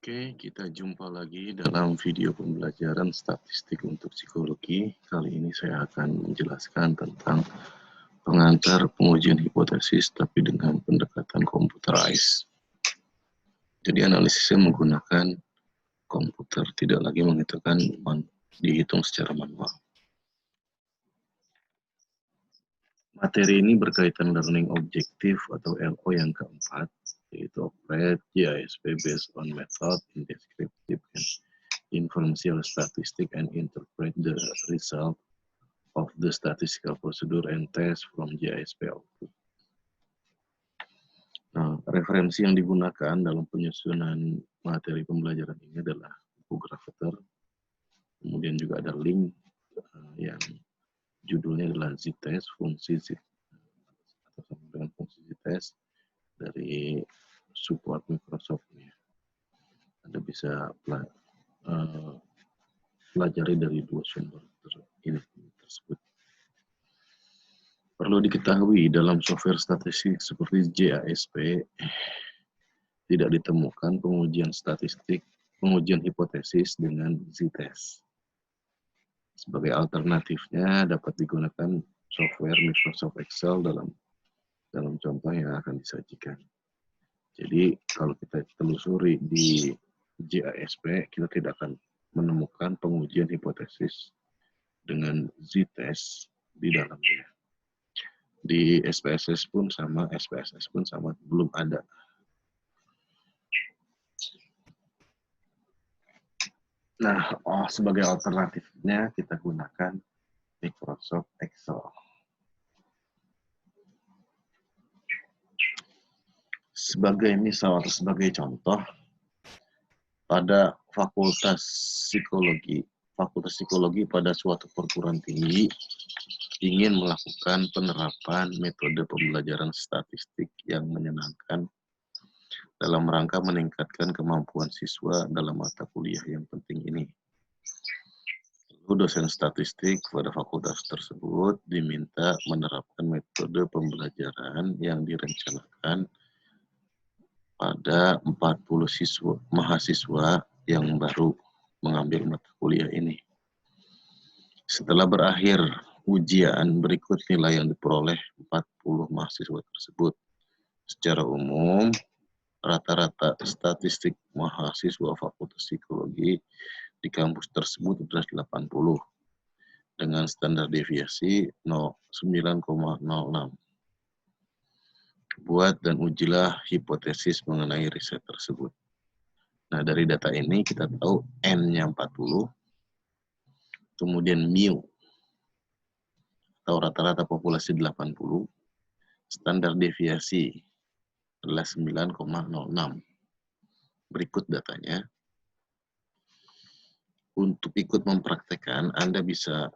Oke, kita jumpa lagi dalam video pembelajaran statistik untuk psikologi. Kali ini saya akan menjelaskan tentang pengantar pengujian hipotesis tapi dengan pendekatan computerized. Jadi analisisnya menggunakan komputer, tidak lagi dihitung secara manual. Materi ini berkaitan learning objective atau LO yang keempat, yaitu operate GISP based on method in descriptive and inferential statistics and interpret the result of the statistical procedure and test from GISP output. Nah, referensi yang digunakan dalam penyusunan materi pembelajaran ini adalah buku Gravater, kemudian juga ada link yang judulnya adalah Z-test, fungsi Z atau sama dengan fungsi Z-test dari support Microsoft. Anda bisa pelajari dari dua sumber tersebut. Perlu diketahui dalam software statistik seperti GISP tidak ditemukan pengujian hipotesis dengan Z-test. Sebagai alternatifnya dapat digunakan software Microsoft Excel dalam contoh yang akan disajikan. Jadi kalau kita telusuri di GISP, kita tidak akan menemukan pengujian hipotesis dengan Z-test di dalamnya. Di SPSS pun sama, belum ada. Nah, sebagai alternatifnya kita gunakan Microsoft Excel. Sebagai misal atau sebagai contoh, pada fakultas psikologi pada suatu perguruan tinggi ingin melakukan penerapan metode pembelajaran statistik yang menyenangkan dalam rangka meningkatkan kemampuan siswa dalam mata kuliah yang penting ini. Lalu dosen statistik pada fakultas tersebut diminta menerapkan metode pembelajaran yang direncanakan pada 40 mahasiswa yang baru mengambil mata kuliah ini. Setelah berakhir ujian, berikut nilai yang diperoleh 40 mahasiswa tersebut. Secara umum, rata-rata statistik mahasiswa Fakultas Psikologi di kampus tersebut adalah 80 dengan standar deviasi 9,06. Buat dan ujilah hipotesis mengenai riset tersebut. Nah, dari data ini kita tahu N-nya 40, kemudian mu atau rata-rata populasi 80, standar deviasi adalah 9,06. Berikut datanya. Untuk ikut mempraktekkan, Anda bisa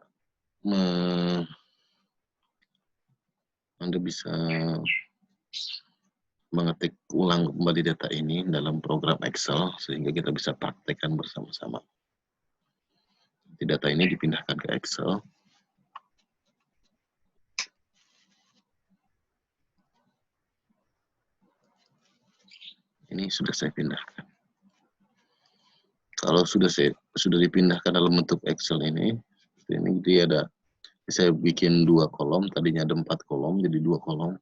mengetik ulang kembali data ini dalam program Excel sehingga kita bisa praktekkan bersama-sama. Data ini dipindahkan ke Excel. Ini sudah saya pindahkan. Kalau sudah dipindahkan dalam bentuk Excel ini dia saya bikin 2 kolom, tadinya ada 4 kolom, jadi 2 kolom.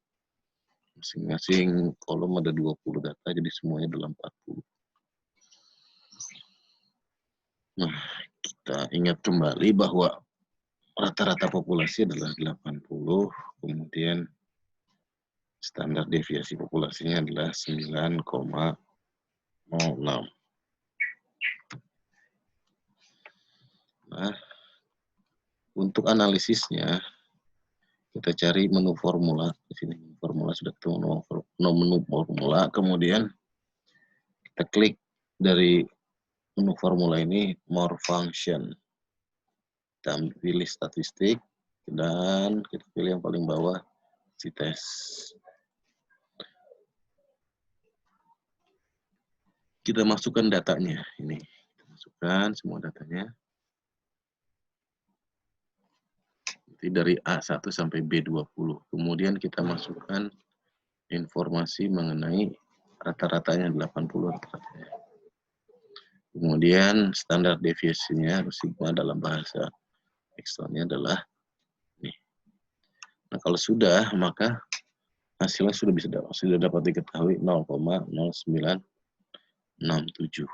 Masing-masing kolom ada 20 data, jadi semuanya adalah 40. Nah, kita ingat kembali bahwa rata-rata populasi adalah 80, kemudian standar deviasi populasinya adalah 9,06. Nah, untuk analisisnya, kita cari menu formula. Di sini formula sudah ketemu menu formula, kemudian kita klik dari menu formula ini more function. Kita pilih statistik dan kita pilih yang paling bawah Z-test. Kita masukkan datanya ini. Kita masukkan semua datanya. Nanti dari A1 sampai B20. Kemudian kita masukkan informasi mengenai rata-ratanya 80 rata-ratanya. Kemudian standar deviasinya sigma dalam bahasa Excelnya adalah ini. Nah, kalau sudah, maka hasilnya sudah dapat diketahui 0,0967.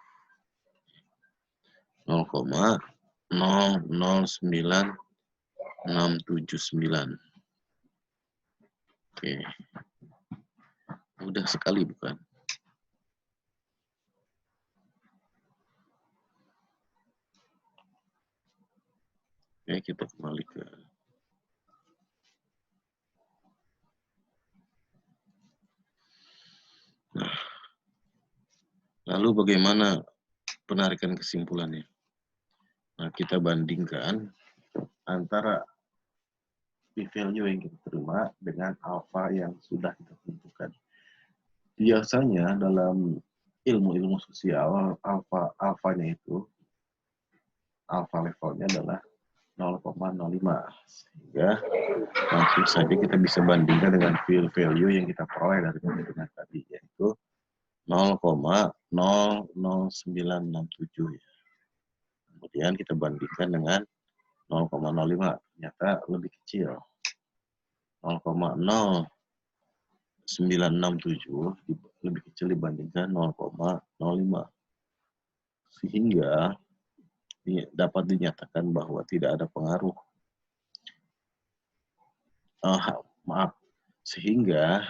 0,009679. Oke. Mudah sekali bukan? Oke, kita kembali ke lalu bagaimana penarikan kesimpulannya? Nah, kita bandingkan antara p-value yang kita terima dengan alfa yang sudah kita tentukan. Biasanya dalam ilmu-ilmu sosial, alfanya itu, alfa levelnya adalah 0,05. Sehingga langsung saja kita bisa bandingkan dengan value yang kita peroleh dari penghitungan tadi, yaitu 0,00967. Kemudian kita bandingkan dengan 0,05, ternyata lebih kecil. 0,0967 lebih kecil dibandingkan 0,05. Sehingga dapat dinyatakan bahwa tidak ada pengaruh. Sehingga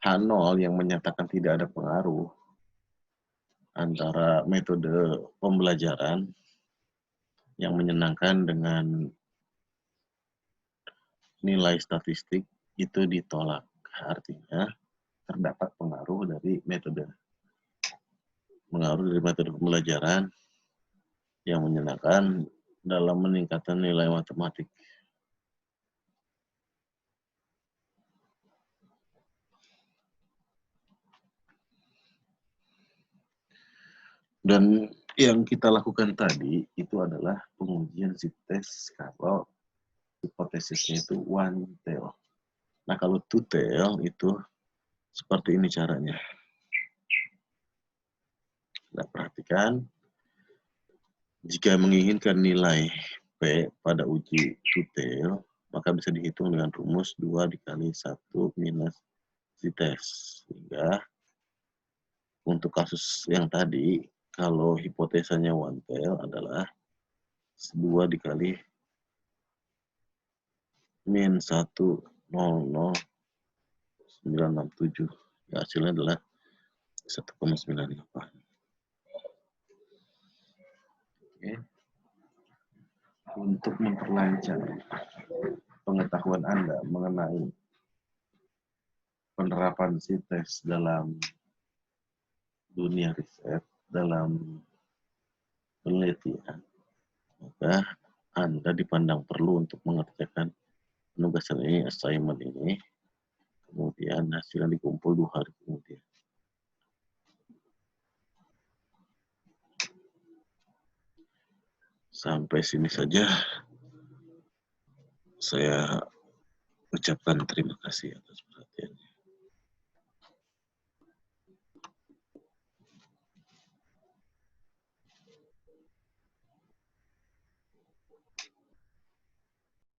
H0 yang menyatakan tidak ada pengaruh antara metode pembelajaran yang menyenangkan dengan nilai statistik itu ditolak. Artinya terdapat pengaruh dari metode pembelajaran yang menyenangkan dalam meningkatkan nilai matematik. Dan yang kita lakukan tadi itu adalah pengujian z-test kalau hipotesisnya itu one tail. Nah, kalau two tail itu seperti ini caranya. Kita perhatikan, jika menginginkan nilai P pada uji two tail, maka bisa dihitung dengan rumus 2 dikali 1 minus z-test. Sehingga untuk kasus yang tadi, kalau hipotesanya one tail adalah 2 dikali min 1,00967. Ya, hasilnya adalah 1,98. Oke. Untuk memperlancar pengetahuan Anda mengenai penerapan z-test dalam dunia riset, dalam penelitian, maka Anda dipandang perlu untuk mengerjakan penugasan ini, assignment ini, kemudian hasilnya dikumpul 2 hari kemudian. Sampai sini saja saya ucapkan terima kasih atas